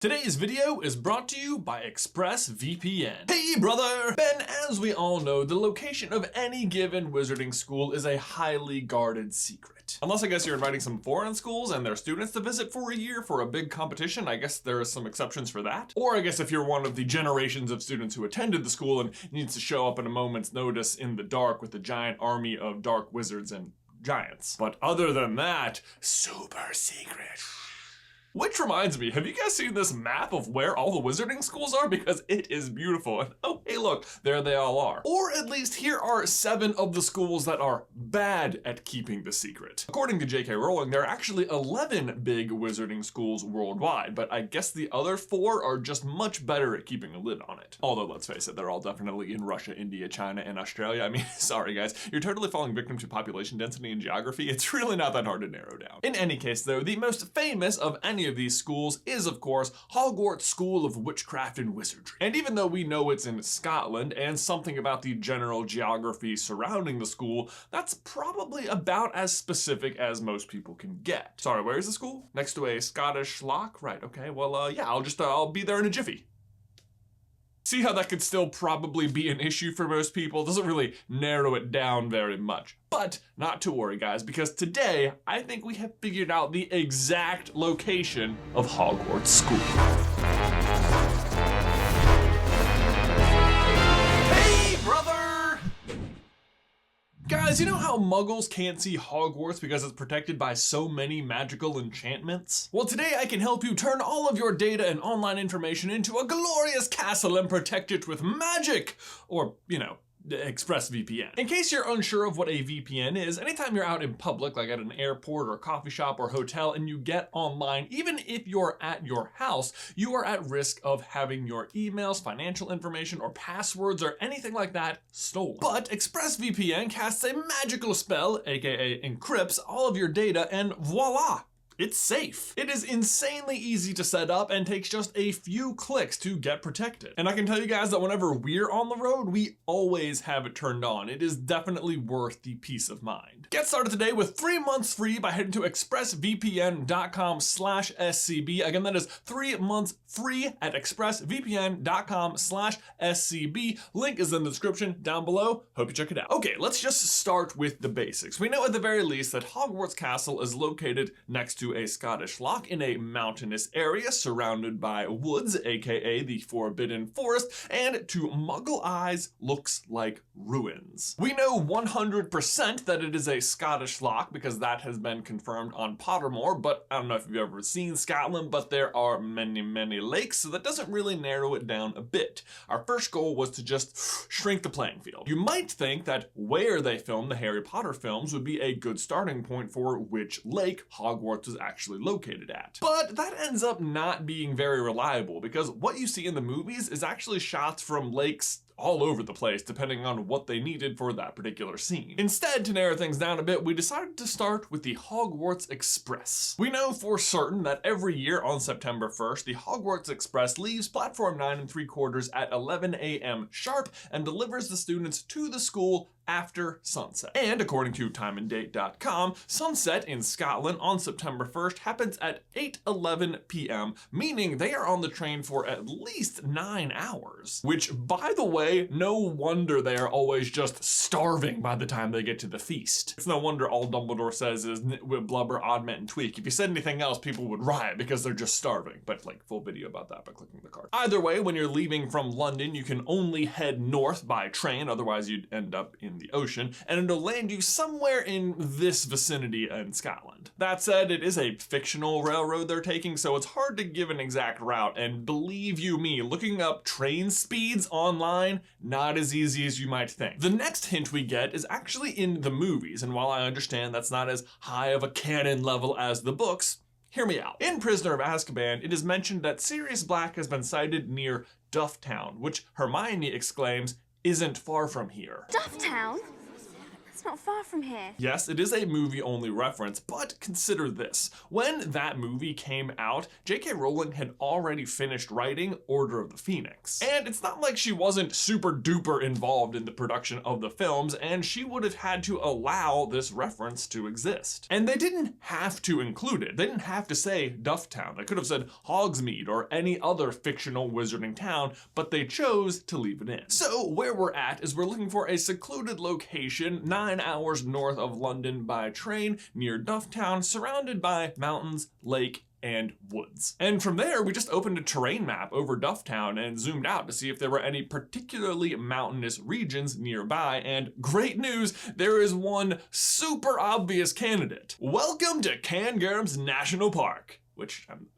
Today's video is brought to you by ExpressVPN. Hey brother! Ben, as we all know, the location of any given wizarding school is a highly guarded secret. Unless I guess you're inviting some foreign schools and their students to visit for a year for a big competition, I guess there are some exceptions for that. Or I guess if you're one of the generations of students who attended the school and needs to show up at a moment's notice in the dark with a giant army of dark wizards and giants. But other than that, super secret. Which reminds me, have you guys seen this map of where all the wizarding schools are? Because it is beautiful. And oh, hey look, there they all are. Or at least here are 7 of the schools that are bad at keeping the secret. According to J.K. Rowling, there are actually 11 big wizarding schools worldwide, but I guess the other 4 are just much better at keeping a lid on it. Although, let's face it, they're all definitely in Russia, India, China, and Australia. I mean, sorry guys, you're totally falling victim to population density and geography. It's really not that hard to narrow down. In any case though, the most famous of any of these schools is of course Hogwarts School of Witchcraft and Wizardry. And even though we know it's in Scotland and something about the general geography surrounding the school, that's probably about as specific as most people can get. Sorry, where is the school? Next to a Scottish loch? Right, okay, well yeah, I'll be there in a jiffy. See how that could still probably be an issue for most people? Doesn't really narrow it down very much. But not to worry guys, because today I think we have figured out the exact location of Hogwarts School. Hey brother! Guys, you know how muggles can't see Hogwarts because it's protected by so many magical enchantments? Well, today I can help you turn all of your data and online information into a glorious castle and protect it with magic! Or, you know, ExpressVPN. In case you're unsure of what a VPN is, anytime you're out in public, like at an airport or a coffee shop or hotel, and you get online, even if you're at your house, you are at risk of having your emails, financial information, or passwords, or anything like that stolen. But ExpressVPN casts a magical spell, aka encrypts, all of your data, and voila! It's safe. It is insanely easy to set up and takes just a few clicks to get protected. And I can tell you guys that whenever we're on the road, we always have it turned on. It is definitely worth the peace of mind. Get started today with 3 months free by heading to expressvpn.com/scb. Again, that is 3 months free at expressvpn.com/scb. Link is in the description down below. Hope you check it out. Okay, let's just start with the basics. We know at the very least that Hogwarts Castle is located next to a Scottish loch in a mountainous area surrounded by woods, aka the Forbidden Forest, and to Muggle eyes looks like ruins. We know 100% that it is a Scottish loch because that has been confirmed on Pottermore, but I don't know if you've ever seen Scotland, but there are many lakes, so that doesn't really narrow it down a bit. Our first goal was to just shrink the playing field. You might think that where they filmed the Harry Potter films would be a good starting point for which lake Hogwarts was actually located at. But that ends up not being very reliable because what you see in the movies is actually shots from lakes all over the place depending on what they needed for that particular scene. Instead, to narrow things down a bit, we decided to start with the Hogwarts Express. We know for certain that every year on September 1st, the Hogwarts Express leaves platform 9 3/4 at 11 a.m. sharp and delivers the students to the school after sunset. And according to timeanddate.com, sunset in Scotland on September 1st happens at 8:11 p.m., meaning they are on the train for at least 9 hours. Which, by the way, no wonder they are always just starving by the time they get to the feast. It's no wonder all Dumbledore says is nitwit, blubber, oddment, and tweak. If you said anything else, people would riot because they're just starving. But like, full video about that by clicking the card. Either way, when you're leaving from London, you can only head north by train, otherwise you'd end up in the ocean, and it'll land you somewhere in this vicinity in Scotland. That said, it is a fictional railroad they're taking, so it's hard to give an exact route, and believe you me, looking up train speeds online, not as easy as you might think. The next hint we get is actually in the movies, and while I understand that's not as high of a canon level as the books, hear me out. In Prisoner of Azkaban, it is mentioned that Sirius Black has been sighted near Dufftown, which Hermione exclaims isn't far from here. Dufftown? It's not far from here. Yes, it is a movie-only reference, but consider this. When that movie came out, J.K. Rowling had already finished writing Order of the Phoenix. And it's not like she wasn't super duper involved in the production of the films, and she would have had to allow this reference to exist. And they didn't have to include it. They didn't have to say Dufftown. They could have said Hogsmeade or any other fictional wizarding town, but they chose to leave it in. So where we're at is we're looking for a secluded location 9 hours north of London by train near Dufftown, surrounded by mountains, lake, and woods. And from there, we just opened a terrain map over Dufftown and zoomed out to see if there were any particularly mountainous regions nearby, and great news, there is one super obvious candidate. Welcome to Cairngorms National Park, which I'm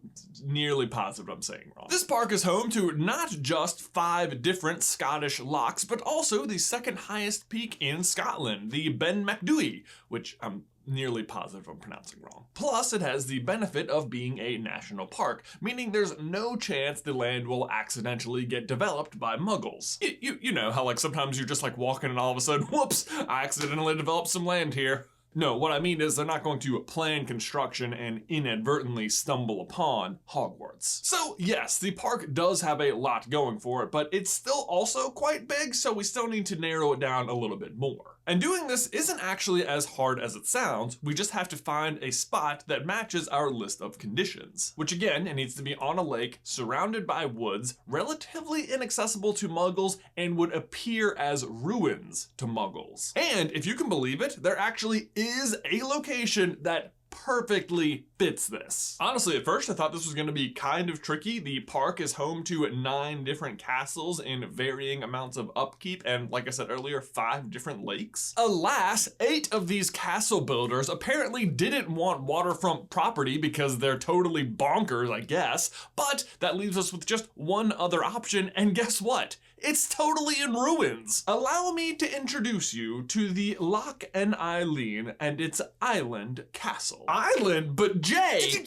nearly positive I'm saying wrong. This park is home to not just 5 different Scottish lochs, but also the second highest peak in Scotland, the Ben Macdui, which I'm nearly positive I'm pronouncing wrong. Plus, it has the benefit of being a national park, meaning there's no chance the land will accidentally get developed by muggles. You know how like sometimes you're just like walking and all of a sudden, whoops, I accidentally developed some land here. No, what I mean is they're not going to plan construction and inadvertently stumble upon Hogwarts. So yes, the park does have a lot going for it, but it's still also quite big, so we still need to narrow it down a little bit more. And doing this isn't actually as hard as it sounds. We just have to find a spot that matches our list of conditions, which again, it needs to be on a lake, surrounded by woods, relatively inaccessible to muggles, and would appear as ruins to muggles. And if you can believe it, there actually is a location that perfectly fits this. Honestly, at first I thought this was going to be kind of tricky. The park is home to 9 different castles in varying amounts of upkeep and, like I said earlier, 5 different lakes. Alas, 8 of these castle builders apparently didn't want waterfront property because they're totally bonkers, I guess, but that leaves us with just one other option, and guess what? It's totally in ruins. Allow me to introduce you to the Loch en Eilean and its island castle. Island? But Jay!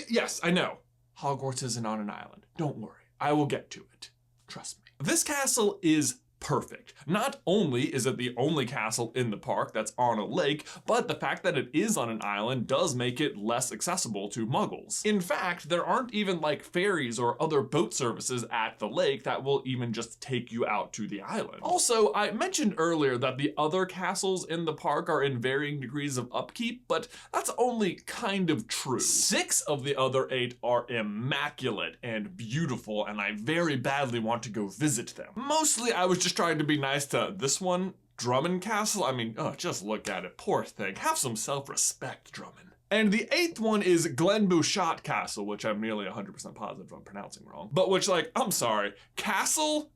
Yes, I know. Hogwarts isn't on an island. Don't worry. I will get to it. Trust me. This castle is perfect. Not only is it the only castle in the park that's on a lake, but the fact that it is on an island does make it less accessible to muggles. In fact, there aren't even like ferries or other boat services at the lake that will even just take you out to the island. Also, I mentioned earlier that the other castles in the park are in varying degrees of upkeep, but that's only kind of true. 6 of the other 8 are immaculate and beautiful, and I very badly want to go visit them. Mostly I was just trying to be nice to this one, Drummond Castle. I mean, just look at it, poor thing. Have some self-respect, Drummond. And the 8th one is Glen Castle, which I'm nearly 100% positive I'm pronouncing wrong. But which, like, I'm sorry, castle,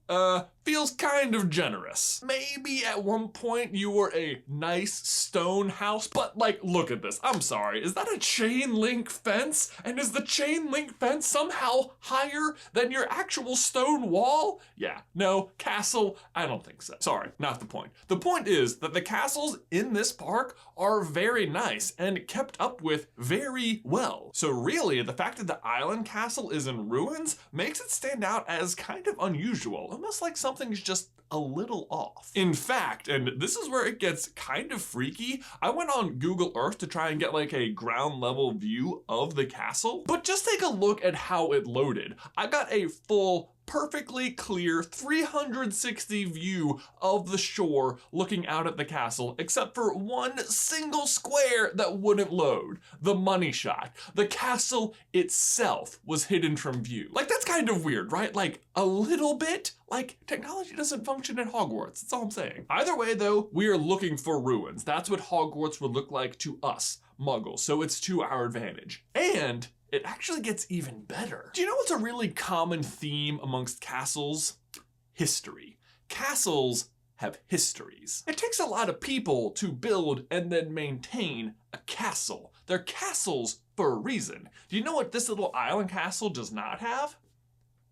feels kind of generous. Maybe at one point you were a nice stone house, but like, look at this. I'm sorry, is that a chain link fence? And is the chain link fence somehow higher than your actual stone wall? Yeah, no, castle, I don't think so. Sorry, not the point. The point is that the castles in this park are very nice and kept up with very well. So really, the fact that the island castle is in ruins makes it stand out as kind of unusual, almost like something's just a little off. In fact, and this is where it gets kind of freaky, I went on Google Earth to try and get like a ground level view of the castle, but just take a look at how it loaded. I got a full, perfectly clear 360 view of the shore looking out at the castle, except for one single square that wouldn't load. The money shot. The castle itself was hidden from view. Like, that's kind of weird, right? Like, a little bit? Like, technology doesn't function at Hogwarts, that's all I'm saying. Either way though, we are looking for ruins. That's what Hogwarts would look like to us, Muggles, so it's to our advantage. And it actually gets even better. Do you know what's a really common theme amongst castles? History. Castles have histories. It takes a lot of people to build and then maintain a castle. They're castles for a reason. Do you know what this little island castle does not have?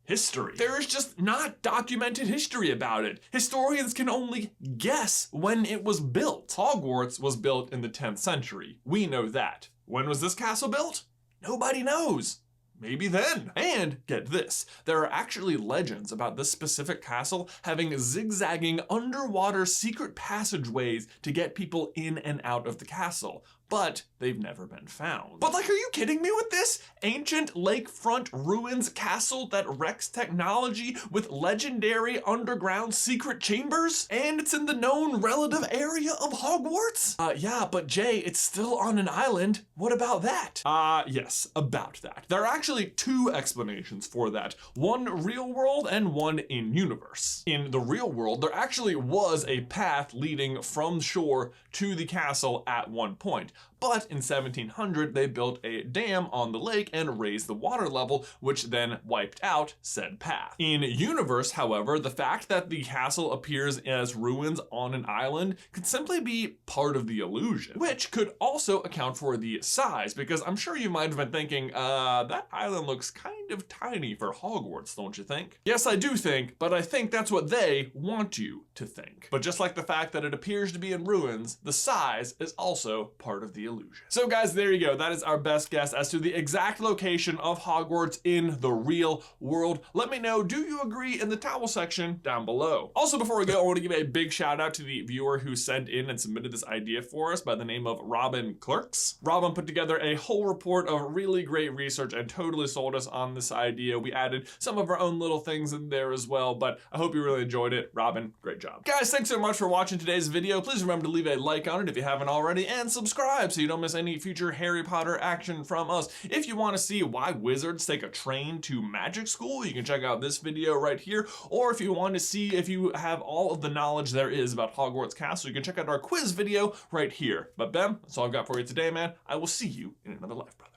History. There is just not documented history about it. Historians can only guess when it was built. Hogwarts was built in the 10th century. We know that. When was this castle built? Nobody knows. maybe then. And get this, there are actually legends about this specific castle having zigzagging underwater secret passageways to get people in and out of the castle, but they've never been found. But like, are you kidding me with this? Ancient lakefront ruins castle that wrecks technology with legendary underground secret chambers? And it's in the known relative area of Hogwarts? Yeah, but Jay, it's still on an island. What about that? Yes, about that. There are actually two explanations for that. One real world and one in universe. In the real world, there actually was a path leading from shore to the castle at one point. But in 1700, they built a dam on the lake and raised the water level, which then wiped out said path. In universe, however, the fact that the castle appears as ruins on an island could simply be part of the illusion, which could also account for the size, because I'm sure you might have been thinking, that island looks kind of tiny for Hogwarts, don't you think? Yes, I do think, but I think that's what they want you to think. But just like the fact that it appears to be in ruins, the size is also part of the illusion. So guys, there you go. That is our best guess as to the exact location of Hogwarts in the real world. Let me know, do you agree in the towel section down below. Also, before we go, I want to give a big shout out to the viewer who sent in and submitted this idea for us by the name of Robin Clerks. Robin put together a whole report of really great research and totally sold us on this idea. We added some of our own little things in there as well, but I hope you really enjoyed it. Robin, great job. Guys, thanks so much for watching today's video. Please remember to leave a like on it if you haven't already, and subscribe so you don't miss any future Harry Potter action from us. If you want to see why wizards take a train to magic school, you can check out this video right here. Or if you want to see if you have all of the knowledge there is about Hogwarts Castle, you can check out our quiz video right here. But Ben, that's all I've got for you today, man. I will see you in another life, brother.